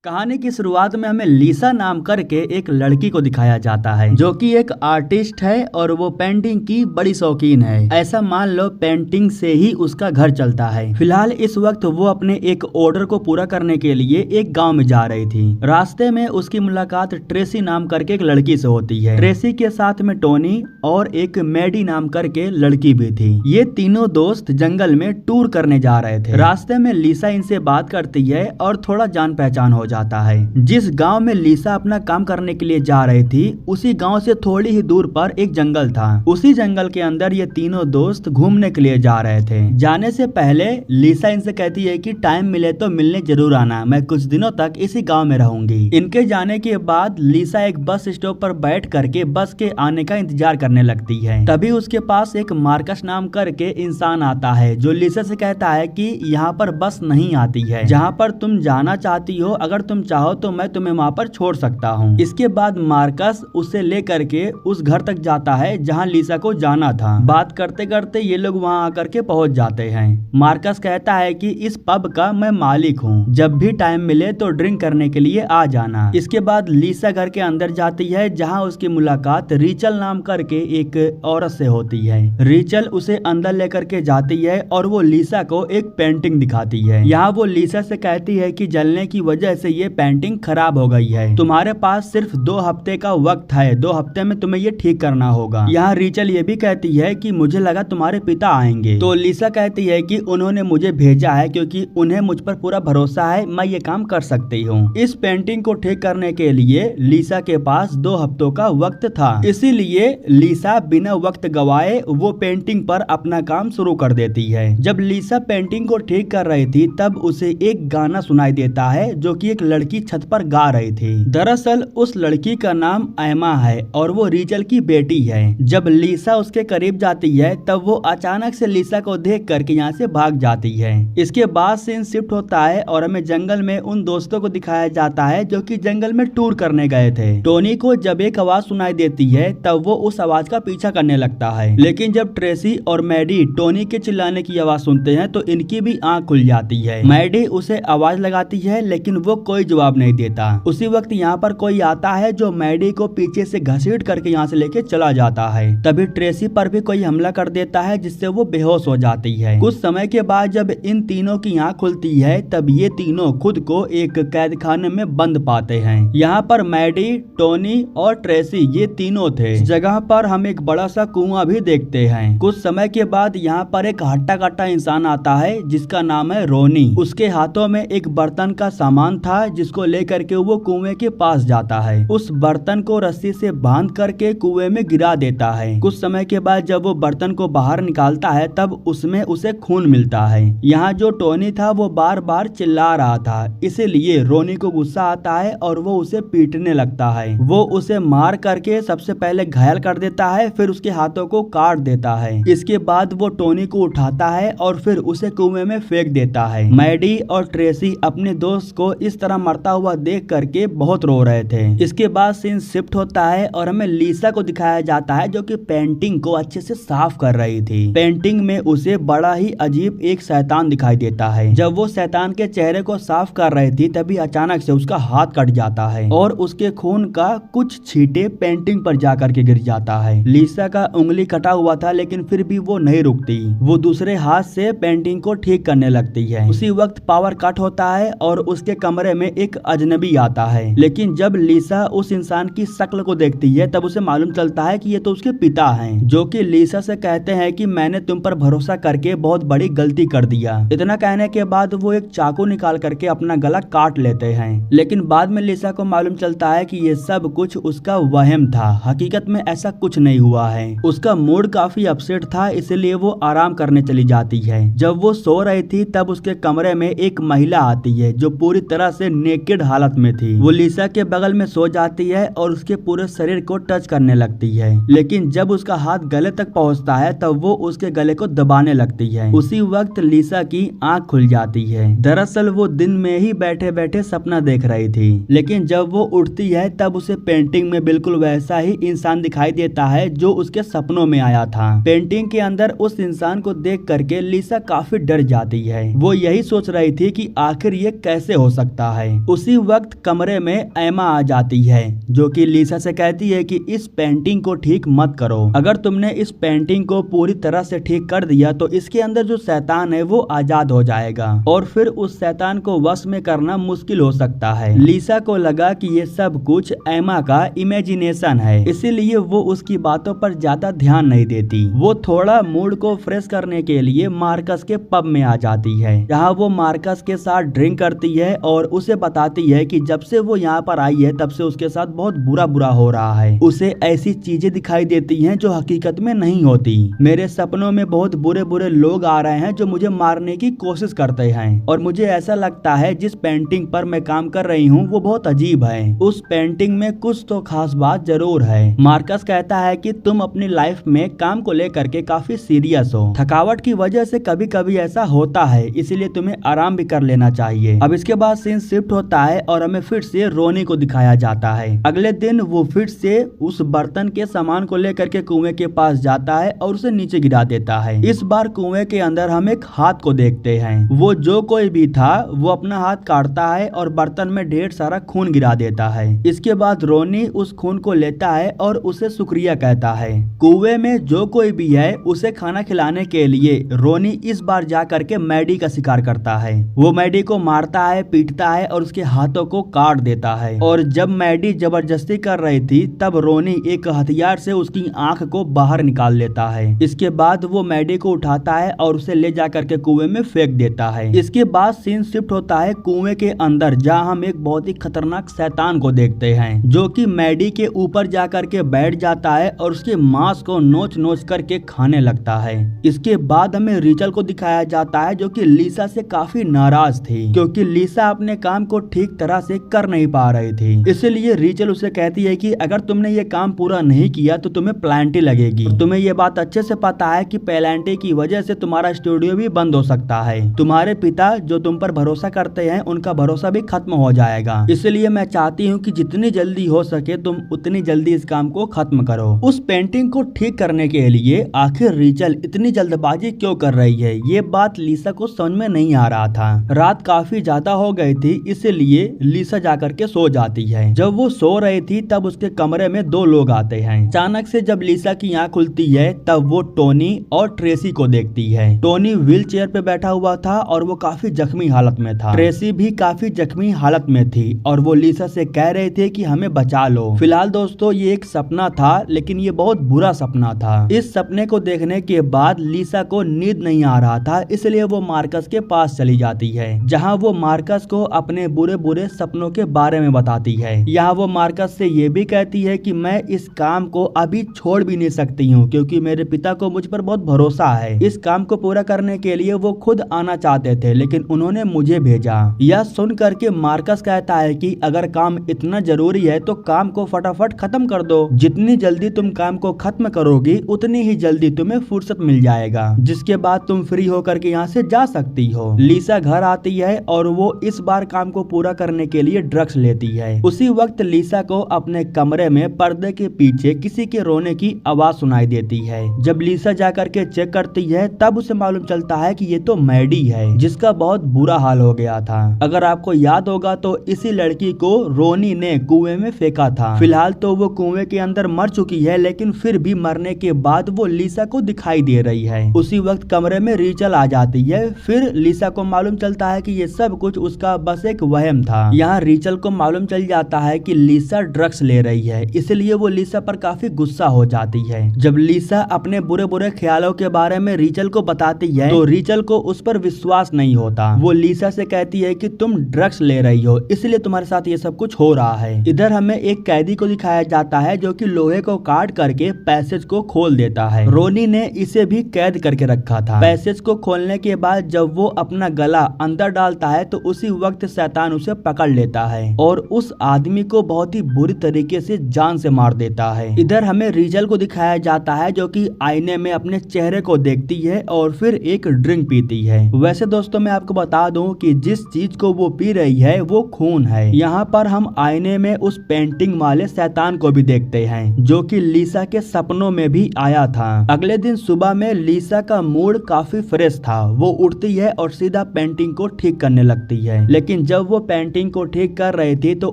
कहानी की शुरुआत में हमें लीसा नाम करके एक लड़की को दिखाया जाता है जो कि एक आर्टिस्ट है और वो पेंटिंग की बड़ी शौकीन है। ऐसा मान लो पेंटिंग से ही उसका घर चलता है। फिलहाल इस वक्त वो अपने एक ऑर्डर को पूरा करने के लिए एक गांव में जा रही थी। रास्ते में उसकी मुलाकात ट्रेसी नाम करके एक लड़की से होती है। ट्रेसी के साथ में टोनी और एक मैडी नाम करके लड़की भी थी। ये तीनों दोस्त जंगल में टूर करने जा रहे थे। रास्ते में लीसा इनसे बात करती है और थोड़ा जान पहचान हो जाता है। जिस गांव में लीसा अपना काम करने के लिए जा रही थी उसी गांव से थोड़ी ही दूर पर एक जंगल था। उसी जंगल के अंदर ये तीनों दोस्त घूमने के लिए जा रहे थे। जाने से पहले लीसा इनसे कहती है कि टाइम मिले तो मिलने जरूर आना, मैं कुछ दिनों तक इसी गांव में रहूंगी। इनके जाने के बाद लीसा एक बस स्टॉप पर बैठ करके बस के आने का इंतजार करने लगती है। तभी उसके पास एक मार्कस नाम करके इंसान आता है जो लीसा से कहता है कि यहाँ पर बस नहीं आती है, जहाँ पर तुम जाना चाहती हो अगर तुम चाहो तो मैं तुम्हें वहाँ पर छोड़ सकता हूँ। इसके बाद मार्कस उसे लेकर के उस घर तक जाता है जहाँ लीसा को जाना था। बात करते करते ये लोग वहाँ आकर के पहुँच जाते हैं। मार्कस कहता है कि इस पब का मैं मालिक हूँ, जब भी टाइम मिले तो ड्रिंक करने के लिए आ जाना। इसके बाद लीसा घर के अंदर जाती है जहाँ उसकी मुलाकात रीचल नाम करके एक औरत से होती है। रीचल उसे अंदर लेकर के जाती है और वो लीसा को एक पेंटिंग दिखाती है। यहाँ वो लीसा से कहती है कि जलने की वजह से ये पेंटिंग खराब हो गई है, तुम्हारे पास सिर्फ 2 हफ्ते का वक्त है, 2 हफ्ते में तुम्हें ये ठीक करना होगा। यहाँ रीचल ये भी कहती है कि मुझे लगा तुम्हारे पिता आएंगे। तो लीसा कहती है कि उन्होंने मुझे भेजा है क्योंकि उन्हें मुझ पर पूरा भरोसा है, मैं ये काम कर सकती हूँ। इस पेंटिंग को ठीक करने के लिए लीसा के पास 2 हफ्तों का वक्त था, इसीलिए लीसा बिना वक्त गवाए वो पेंटिंग पर अपना काम शुरू कर देती है। जब लीसा पेंटिंग को ठीक कर रही थी तब उसे एक गाना सुनाई देता है जो कि एक लड़की छत पर गा रही थी। दरअसल उस लड़की का नाम एमा है और वो रीचल की बेटी है। जब लीसा उसके करीब जाती है तब वो अचानक से लीसा को देख करके यहाँ से भाग जाती है। इसके बाद सीन शिफ्ट होता है और हमें जंगल में उन दोस्तों को दिखाया जाता है जो कि जंगल में टूर करने गए थे। टोनी को जब एक आवाज सुनाई देती है तब वो उस आवाज का पीछा करने लगता है, लेकिन जब ट्रेसी और मैडी टोनी के चिल्लाने की आवाज सुनते हैं तो इनकी भी आंख खुल जाती है। मैडी उसे आवाज लगाती है लेकिन वो कोई जवाब नहीं देता। उसी वक्त यहाँ पर कोई आता है जो मैडी को पीछे से घसीट करके यहाँ से लेके चला जाता है। तभी ट्रेसी पर भी कोई हमला कर देता है जिससे वो बेहोश हो जाती है। कुछ समय के बाद जब इन तीनों की आंख खुलती है तब ये तीनों खुद को एक कैद खाने में बंद पाते हैं। यहाँ पर मैडी, टोनी और ट्रेसी ये तीनों थे। इस जगह पर हम एक बड़ा सा कुआं भी देखते हैं। कुछ समय के बाद यहाँ पर एक हट्टा कट्टा इंसान आता है जिसका नाम है रोनी। उसके हाथों में एक बर्तन का सामान था जिसको लेकर के वो कुएं के पास जाता है। उस बर्तन को रस्सी से बांध करके कुएं में गिरा देता है। कुछ समय के बाद जब वो बर्तन को बाहर निकालता है तब उसमें उसे खून मिलता है। यहाँ जो टोनी था वो बार बार चिल्ला रहा था, इसीलिए रोनी को गुस्सा आता है और वो उसे पीटने लगता है। वो उसे मार करके सबसे पहले घायल कर देता है, फिर उसके हाथों को काट देता है। इसके बाद वो टोनी को उठाता है और फिर उसे कुएं में फेंक देता है। मैडी और ट्रेसी अपने दोस्त को इस तरह मरता हुआ देख करके बहुत रो रहे थे। इसके बाद सीन शिफ्ट होता है और हमें लीसा को दिखाया जाता है जो कि पेंटिंग को अच्छे से साफ कर रही थी। पेंटिंग में उसे बड़ा ही अजीब एक शैतान दिखाई देता है। जब वो शैतान के चेहरे को साफ कर रही थी तभी अचानक से उसका हाथ कट जाता है और उसके खून का कुछ छींटे पेंटिंग पर जाकर के गिर जाता है। लीसा का उंगली कटा हुआ था लेकिन फिर भी वो नहीं रुकती, वो दूसरे हाथ से पेंटिंग को ठीक करने लगती है। उसी वक्त पावर कट होता है और उसके कमरे में एक अजनबी आता है, लेकिन जब लीसा उस इंसान की शक्ल को देखती है तब उसे मालूम चलता है कि ये तो उसके पिता हैं, जो कि लीसा से कहते हैं कि मैंने तुम पर भरोसा करके बहुत बड़ी गलती कर दिया। इतना कहने के बाद वो एक चाकू निकाल करके अपना गला काट लेते हैं, लेकिन बाद में लीसा को मालूम चलता है कि ये सब कुछ उसका वहम था, हकीकत में ऐसा कुछ नहीं हुआ है। उसका मूड काफी अपसेट था, इसलिए वो आराम करने चली जाती है। जब वो सो रही थी तब उसके कमरे में एक महिला आती है जो पूरी तरह से नेकेड हालत में थी। वो लीसा के बगल में सो जाती है और उसके पूरे शरीर को टच करने लगती है, लेकिन जब उसका हाथ गले तक पहुंचता है तब वो उसके गले को दबाने लगती है। उसी वक्त लीसा की आंख खुल जाती है। दरअसल वो दिन में ही बैठे बैठे सपना देख रही थी, लेकिन जब वो उठती है तब उसे पेंटिंग में बिल्कुल वैसा ही इंसान दिखाई देता है जो उसके सपनों में आया था। पेंटिंग के अंदर उस इंसान को देख करके लीसा काफी डर जाती है। वो यही सोच रही थी कि आखिर ये कैसे हो सकता रहा है। उसी वक्त कमरे में एमा आ जाती है जो कि लीसा से कहती है कि इस पेंटिंग को ठीक मत करो। अगर तुमने इस पेंटिंग को पूरी तरह से ठीक कर दिया तो इसके अंदर जो शैतान है वो आजाद हो जाएगा और फिर उस शैतान को वश में करना मुश्किल हो सकता है। लीसा को लगा कि ये सब कुछ एमा का इमेजिनेशन है, इसीलिए वो उसकी बातों पर ज्यादा ध्यान नहीं देती। वो थोड़ा मूड को फ्रेश करने के लिए मार्कस के पब में आ जाती है, जहाँ वो मार्कस के साथ ड्रिंक करती है और उसे बताती है कि जब से वो यहाँ पर आई है तब से उसके साथ बहुत बुरा हो रहा है। उसे ऐसी चीजें दिखाई देती हैं जो हकीकत में नहीं होती। मेरे सपनों में बहुत बुरे लोग आ रहे हैं जो मुझे मारने की कोशिश करते हैं और मुझे ऐसा लगता है जिस पेंटिंग पर मैं काम कर रही हूँ वो बहुत अजीब है। उस पेंटिंग में कुछ तो खास बात जरूर है। मार्कस कहता है कि तुम अपनी लाइफ में काम को लेकर के काफी सीरियस हो। थकावट की वजह से कभी कभी ऐसा होता है, इसीलिए तुम्हें आराम भी कर लेना चाहिए। अब इसके बाद सीन शिफ्ट होता है और हमें फिर से रोनी को दिखाया जाता है। अगले दिन वो फिर से उस बर्तन के सामान को लेकर के कुएं के पास जाता है और उसे नीचे गिरा देता है। इस बार कुएं के अंदर हम एक हाथ को देखते हैं। वो जो कोई भी था वो अपना हाथ काटता है और बर्तन में ढेर सारा खून गिरा देता है। इसके बाद रोनी उस खून को लेता है और उसे शुक्रिया कहता है। कुएं में जो कोई भी है उसे खाना खिलाने के लिए रोनी इस बार जा करके मैडी का शिकार करता है। वो मैडी को मारता है, पीटता है और उसके हाथों को काट देता है। और जब मैडी जबरदस्ती कर रही थी तब रोनी एक हथियार से उसकी आंख को बाहर निकाल लेता है। इसके बाद वो मैडी को उठाता है और उसे ले जा करके कुएं में फेंक देता है। इसके बाद सीन शिफ्ट होता है कुएं के अंदर, जहां हम एक बहुत ही खतरनाक शैतान को देखते हैं जो कि मैडी के ऊपर जा करके बैठ जाता है और उसके मांस को नोच करके खाने लगता है। इसके बाद हमें रिचल को दिखाया जाता है जो कि लीसा से काफी नाराज थी क्योंकि लीसा अपने काम को ठीक तरह से कर नहीं पा रही थी। इसलिए रिचल उसे कहती है कि अगर तुमने ये काम पूरा नहीं किया तो तुम्हें पेनल्टी लगेगी। तुम्हें ये बात अच्छे से पता है कि पेनल्टी की वजह से तुम्हारा स्टूडियो भी बंद हो सकता है। तुम्हारे पिता जो तुम पर भरोसा करते हैं उनका भरोसा भी खत्म हो जाएगा। इसलिए मैं चाहती हूँ कि जितनी जल्दी हो सके तुम उतनी जल्दी इस काम को खत्म करो। उस पेंटिंग को ठीक करने के लिए आखिर रिचल इतनी जल्दबाजी क्यों कर रही है, ये बात लीसा को समझ में नहीं आ रहा था। रात काफी ज्यादा हो गई थी, इसलिए लीसा जाकर के सो जाती है। जब वो सो रही थी तब उसके कमरे में दो लोग आते हैं। अचानक से जब लीसा की आंख खुलती है तब वो टोनी और ट्रेसी को देखती है। टोनी व्हील चेयर पे बैठा हुआ था और वो काफी जख्मी हालत में था। ट्रेसी भी काफी जख्मी हालत में थी और वो लीसा से कह रहे थे कि हमें बचा लो। फिलहाल दोस्तों ये एक सपना था, लेकिन ये बहुत बुरा सपना था। इस सपने को देखने के बाद लीसा को नींद नहीं आ रहा था, इसलिए वो मार्कस के पास चली जाती है, जहाँ वो मार्कस को अपने बुरे सपनों के बारे में बताती है। यहाँ वो मार्कस से ये भी कहती है कि मैं इस काम को अभी छोड़ भी नहीं सकती हूँ क्योंकि मेरे पिता को मुझ पर बहुत भरोसा है। इस काम को पूरा करने के लिए वो खुद आना चाहते थे लेकिन उन्होंने मुझे भेजा। यह सुन करके मार्कस कहता है कि अगर काम इतना जरूरी है तो काम को फटाफट खत्म कर दो। जितनी जल्दी तुम काम को खत्म करोगी उतनी ही जल्दी तुम्हें फुर्सत मिल जाएगा, जिसके बाद तुम फ्री होकर के यहाँ से जा सकती हो। लीसा घर आती है और वो इस बार काम को पूरा करने के लिए ड्रग्स लेती है। उसी वक्त लीसा को अपने कमरे में पर्दे के पीछे किसी के रोने की आवाज सुनाई देती है। जब लीसा जाकर के चेक करती है तब उसे मालूम चलता है कि ये तो मैडी है जिसका बहुत बुरा हाल हो गया था। अगर आपको याद होगा तो इसी लड़की को रोनी ने कुएं में फेंका था। फिलहाल तो वो कुएं के अंदर मर चुकी है, लेकिन फिर भी मरने के बाद वो लीसा को दिखाई दे रही है। उसी वक्त कमरे में रिचल आ जाती है। फिर लीसा को मालूम चलता है कि ये सब कुछ उसका बस एक वहम था। यहाँ रिचल को मालूम चल जाता है कि लीसा ड्रग्स ले रही है, इसलिए वो लीसा पर काफी गुस्सा हो जाती है। जब लीसा अपने बुरे ख्यालों के बारे में रिचल को बताती है तो रिचल को उस पर विश्वास नहीं होता। वो लीसा से कहती है कि तुम ड्रग्स ले रही हो, इसलिए तुम्हारे साथ ये सब कुछ हो रहा है। इधर हमें एक कैदी को दिखाया जाता है जो कि लोहे को काट करके पैसेज को खोल देता है। रोनी ने इसे भी कैद करके रखा था। पैसेज को खोलने के बाद जब वो अपना गला अंदर डालता है तो उसी वक्त शैतान उसे पकड़ लेता है और उस आदमी को बहुत ही बुरी तरीके से जान से मार देता है। इधर हमें रिचल को दिखाया जाता है जो कि आईने में अपने चेहरे को देखती है और फिर एक ड्रिंक पीती है। वैसे दोस्तों मैं आपको बता दूं कि जिस चीज को वो पी रही है वो खून है। यहाँ पर हम आईने में उस पेंटिंग वाले शैतान को भी देखते हैं जो कि लीसा के सपनों में भी आया था। अगले दिन सुबह में लीसा का मूड काफी फ्रेश था। वो उठती है और सीधा पेंटिंग को ठीक करने लगती है, लेकिन लेकिन जब वो पेंटिंग को ठीक कर रही थी तो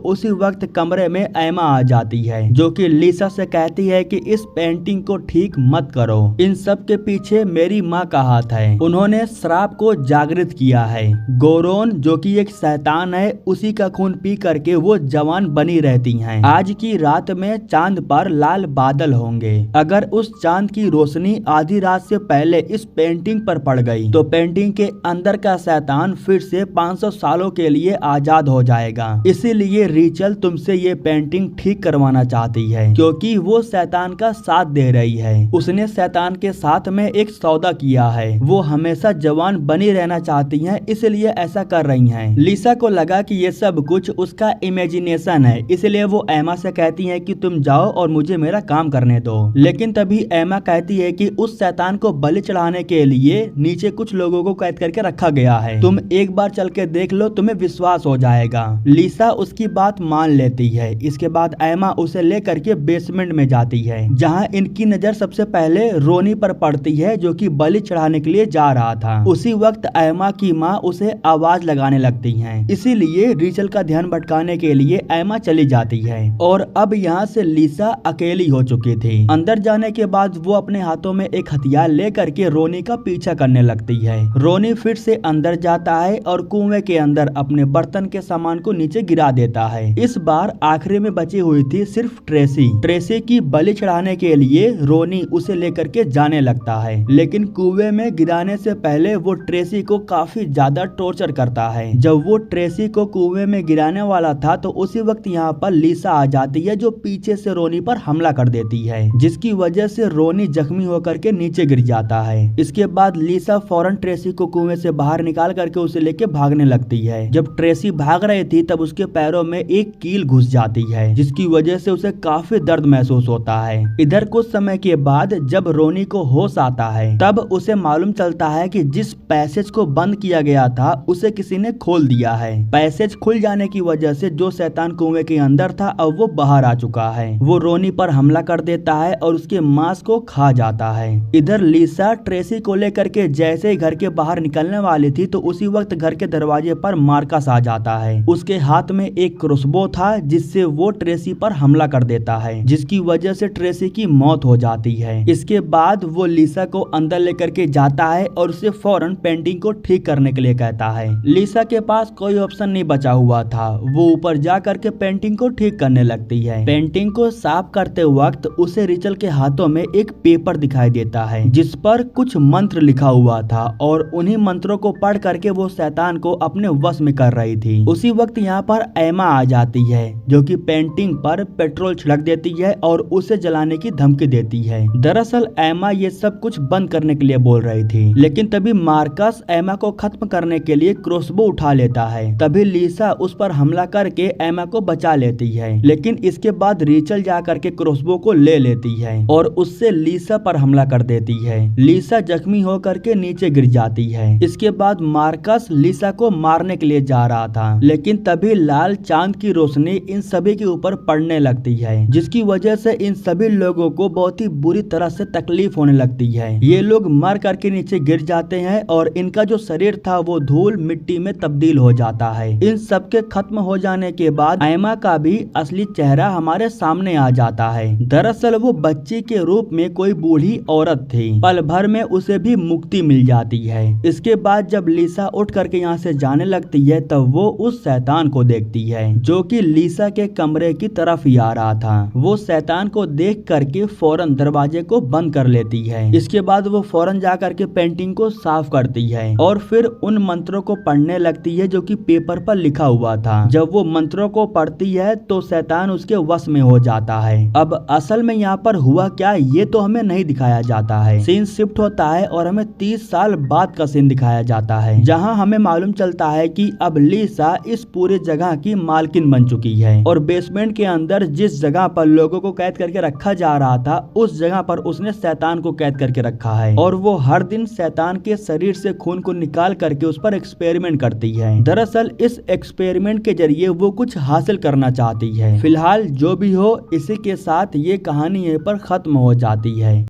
उसी वक्त कमरे में एमा आ जाती है, जो कि लिसा से कहती है कि इस पेंटिंग को ठीक मत करो, इन सब के पीछे मेरी माँ का हाथ है, उन्होंने श्राप को जागृत किया है। गोरोन जो कि एक शैतान है, उसी का खून पी करके वो जवान बनी रहती हैं। आज की रात में चांद पर लाल बादल होंगे, अगर उस चांद की रोशनी आधी रात से पहले इस पेंटिंग पर पड़ गई तो पेंटिंग के अंदर का शैतान फिर से 500 सालों के लिए आजाद हो जाएगा। इसीलिए रीचल तुमसे ये पेंटिंग ठीक करवाना चाहती है, क्योंकि वो शैतान का साथ दे रही है। उसने शैतान के साथ में एक सौदा किया है, वो हमेशा जवान बनी रहना चाहती है, इसलिए ऐसा कर रही है। लिसा को लगा कि ये सब कुछ उसका इमेजिनेशन है, इसलिए वो एमा से कहती है कि तुम जाओ और मुझे मेरा काम करने दो। लेकिन तभी एमा कहती है कि उस शैतान को बलि चढ़ाने के लिए नीचे कुछ लोगों को कैद करके रखा गया है, तुम एक बार चल के देख लो, तुम्हें विश्वास हो जाएगा। लिसा उसकी बात मान लेती है। इसके बाद एमा उसे लेकर के बेसमेंट में जाती है, जहाँ इनकी नजर सबसे पहले रोनी पर पड़ती है, जो कि बलि चढ़ाने के लिए जा रहा था। उसी वक्त एमा की माँ उसे आवाज लगाने लगती हैं, इसीलिए रीचल का ध्यान भटकाने के लिए एमा चली जाती है। और अब यहाँ से लिसा अकेली हो चुकी थी। अंदर जाने के बाद वो अपने हाथों में एक हथियार लेकर के रोनी का पीछा करने लगती है। रोनी फिर से अंदर जाता है और कुएं के अंदर अपने बर्तन के सामान को नीचे गिरा देता है। इस बार आखिरी में बची हुई थी सिर्फ ट्रेसी। ट्रेसी की बलि चढ़ाने के लिए रोनी उसे लेकर के जाने लगता है, लेकिन कुएं में गिराने से पहले वो ट्रेसी को काफी ज्यादा टॉर्चर करता है। जब वो ट्रेसी को कुएं में गिराने वाला था तो उसी वक्त यहाँ पर लिसा आ जाती है, जो पीछे से रोनी पर हमला कर देती है, जिसकी वजह से रोनी जख्मी होकर के नीचे गिर जाता है। इसके बाद लिसा फौरन ट्रेसी को कुएं से बाहर निकाल करके उसे लेके भागने लगती है। जब ट्रेसी भाग रही थी तब उसके पैरों में एक कील घुस जाती है, जिसकी वजह से उसे काफी दर्द महसूस होता है। इधर कुछ समय के बाद जब रोनी को होश आता है, तब उसे मालूम चलता है कि जिस पैसेज को बंद किया गया था उसे किसी ने खोल दिया है। पैसेज खुल जाने की वजह से जो शैतान कुएं के अंदर था अब वो बाहर आ चुका है। वो रोनी पर हमला कर देता है और उसके मांस को खा जाता है। इधर लिसा ट्रेसी को लेकर के जैसे ही घर के बाहर निकलने वाली थी तो उसी वक्त घर के दरवाजे पर मार्कस आ जाता है। उसके हाथ में एक क्रॉसबो था, जिससे वो ट्रेसी पर हमला कर देता है, जिसकी वजह से ट्रेसी की मौत हो जाती है। इसके बाद वो लिसा को अंदर लेकर के जाता है और उसे फौरन पेंटिंग को ठीक करने के लिए कहता है। लिसा के पास कोई ऑप्शन नहीं बचा हुआ था, वो ऊपर जा करके पेंटिंग को ठीक करने लगती है। पेंटिंग को साफ करते वक्त उसे रिचल के हाथों में एक पेपर दिखाई देता है, जिस पर कुछ मंत्र लिखा हुआ था और उन्हीं मंत्रों को पढ़ करके वो शैतान को अपने वश में कर रही थी। उसी वक्त यहाँ पर एमा आ जाती है, जो कि पेंटिंग पर पेट्रोल छिड़क देती है और उसे जलाने की धमकी देती है। दरअसल एमा ये सब कुछ बंद करने के लिए बोल रही थी, लेकिन तभी मार्कस एमा को खत्म करने के लिए क्रॉसबो उठा लेता है। तभी लिसा उस पर हमला करके एमा को बचा लेती है, लेकिन इसके बाद रीचल जा करके क्रॉसबो को ले लेती है और उससे लिसा पर हमला कर देती है। लिसा जख्मी होकर के नीचे गिर जाती है। इसके बाद मार्कस लिसा को मारने के लिए जा रहा था, लेकिन तभी लाल चांद की रोशनी इन सभी के ऊपर पड़ने लगती है, जिसकी वजह से इन सभी लोगों को बहुत ही बुरी तरह से तकलीफ होने लगती है। ये लोग मर करके नीचे गिर जाते हैं और इनका जो शरीर था वो धूल मिट्टी में तब्दील हो जाता है। इन सब के खत्म हो जाने के बाद एमा का भी असली चेहरा हमारे सामने आ जाता है। दरअसल वो बच्ची के रूप में कोई बूढ़ी औरत थी। पल भर में उसे भी मुक्ति मिल जाती है। इसके बाद जब लिसा उठ करके यहाँ से जाने लगती है तब वो उस शैतान को देखती है, जो कि लिसा के कमरे की तरफ ही आ रहा था। वो शैतान को देख करके फौरन दरवाजे को बंद कर लेती है। इसके बाद वो फौरन जा करके पेंटिंग को साफ करती है और फिर उन मंत्रों को पढ़ने लगती है जो कि पेपर पर लिखा हुआ था। जब वो मंत्रों को पढ़ती है तो शैतान उसके वश में हो जाता है। अब असल में यहाँ पर हुआ क्या ये तो हमें नहीं दिखाया जाता है। सीन शिफ्ट होता है और हमें 30 साल बाद का सीन दिखाया जाता है, जहाँ हमें मालूम चलता है कि अब लिसा इस पूरे जगह की मालकिन बन चुकी है और बेसमेंट के अंदर जिस जगह पर लोगों को कैद करके रखा जा रहा था उस जगह पर उसने शैतान को कैद करके रखा है और वो हर दिन शैतान के शरीर से खून को निकाल करके उस पर एक्सपेरिमेंट करती है। दरअसल इस एक्सपेरिमेंट के जरिए वो कुछ हासिल करना चाहती है। फिलहाल जो भी हो, इसी के साथ ये कहानी यहीं पर खत्म हो जाती है।